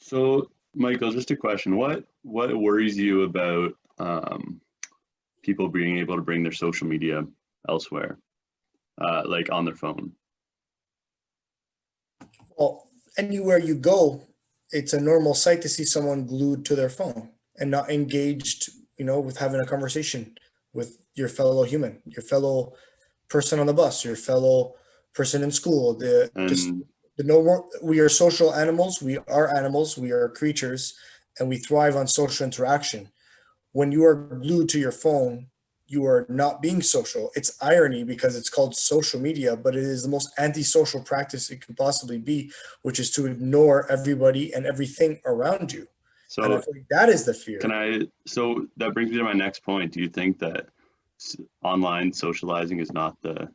So, Michael, just a question. What worries you about people being able to bring their social media elsewhere, like on their phone? Well, anywhere you go, it's a normal sight to see someone glued to their phone and not engaged, with having a conversation with your fellow human, your fellow person on the bus, your fellow person in school. And The no more, we are social animals. We are animals. We are creatures, and we thrive on social interaction. When you are glued to your phone, you are not being social. It's irony because it's called social media, but it is the most antisocial practice it can possibly be, which is to ignore everybody and everything around you. And I so, think that is the fear. so that brings me to my next point. Do you think that online socializing is not the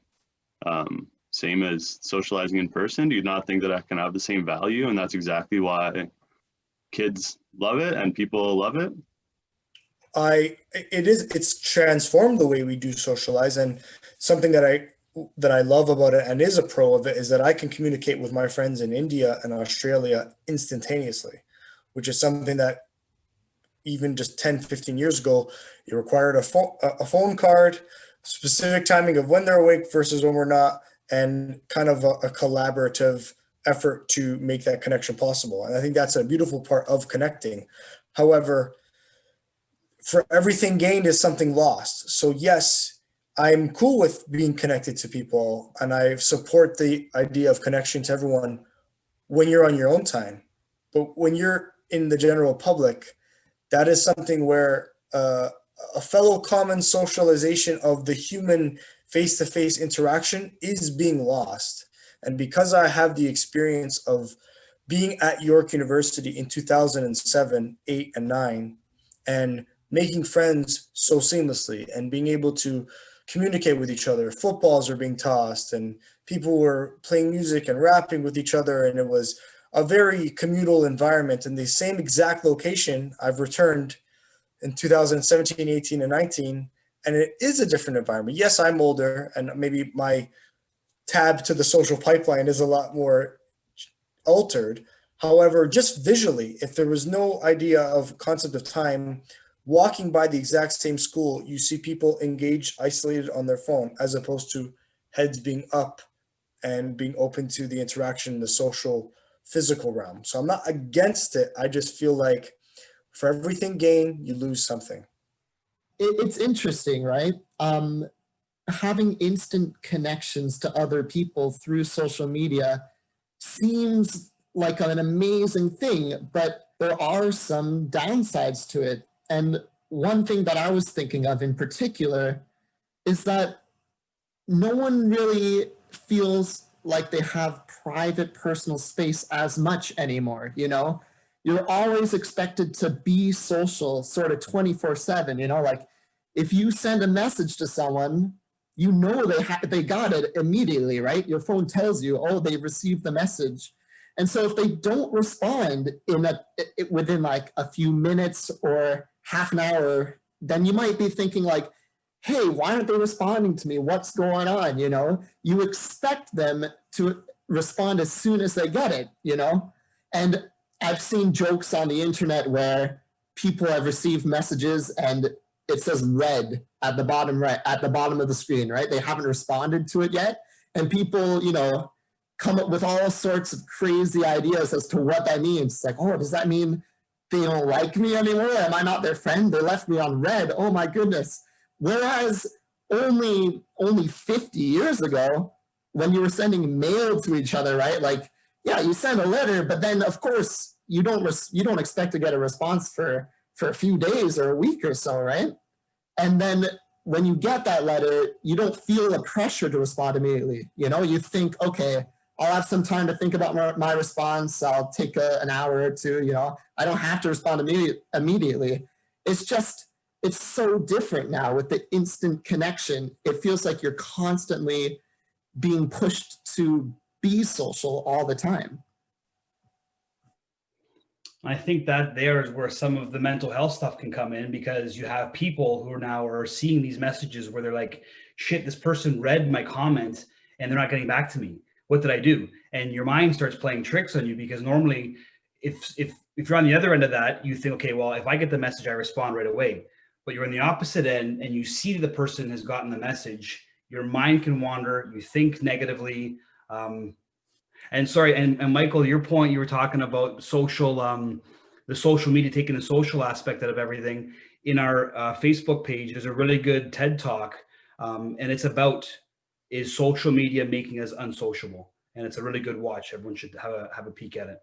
same as socializing in person? Do you not think that it can have the same value? And that's exactly why kids love it and people love it? It's transformed the way we do socialize, and something that I love about it and is a pro of it is that I can communicate with my friends in India and Australia instantaneously, which is something that even just 10, 15 years ago, it required a phone card, specific timing of when they're awake versus when we're not, and kind of a collaborative effort to make that connection possible. And I think that's a beautiful part of connecting. However, for everything gained is something lost. So yes, I'm cool with being connected to people and I support the idea of connection to everyone when you're on your own time. But when you're in the general public, that is something where a fellow common socialization of the human face-to-face interaction is being lost. And because I have the experience of being at York University in 2007, 8, and 9, and making friends so seamlessly and being able to communicate with each other. Footballs are being tossed and people were playing music and rapping with each other. And it was a very communal environment. In the same exact location, I've returned in 2017, 18, and 19, and it is a different environment. Yes, I'm older and maybe my tab to the social pipeline is a lot more altered. However, just visually, if there was no idea of concept of time, walking by the exact same school, you see people engaged, isolated on their phone, as opposed to heads being up and being open to the interaction in the social, physical realm. So I'm not against it. I just feel like for everything gained, you lose something. It's interesting, right? Having instant connections to other people through social media seems like an amazing thing, but there are some downsides to it. And one thing that I was thinking of in particular is that no one really feels like they have private personal space as much anymore, You're always expected to be social sort of 24/7, like if you send a message to someone, they got it immediately, right? Your phone tells you, oh, they received the message. And so if they don't respond within like a few minutes or half an hour, then you might be thinking like, hey, why aren't they responding to me? What's going on? You expect them to respond as soon as they get it, And I've seen jokes on the internet where people have received messages and it says red at the bottom right, at the bottom of the screen, right? They haven't responded to it yet. And people, come up with all sorts of crazy ideas as to what that means. It's like, oh, does that mean they don't like me anymore? Am I not their friend? They left me on red. Oh my goodness. Whereas only 50 years ago, when you were sending mail to each other, right? Like, yeah, you send a letter, but then of course you don't expect to get a response for a few days or a week or so, right? And then when you get that letter, you don't feel the pressure to respond immediately. You think, okay, I'll have some time to think about my response. I'll take an hour or two, I don't have to respond immediately. It's so different now with the instant connection. It feels like you're constantly being pushed to be social all the time. I think that there is where some of the mental health stuff can come in, because you have people who are seeing these messages where they're like, shit, this person read my comment and they're not getting back to me. What did I do? And your mind starts playing tricks on you, because normally if if you're on the other end of that, you think, okay, well, if I get the message, I respond right away. But you're on the opposite end and you see the person has gotten the message, your mind can wander, you think negatively. And sorry, and Michael, your point, you were talking about social, the social media, taking the social aspect out of everything. In our Facebook page, there's a really good TED Talk, and it's about, is social media making us unsociable? And it's a really good watch. Everyone should have a peek at it.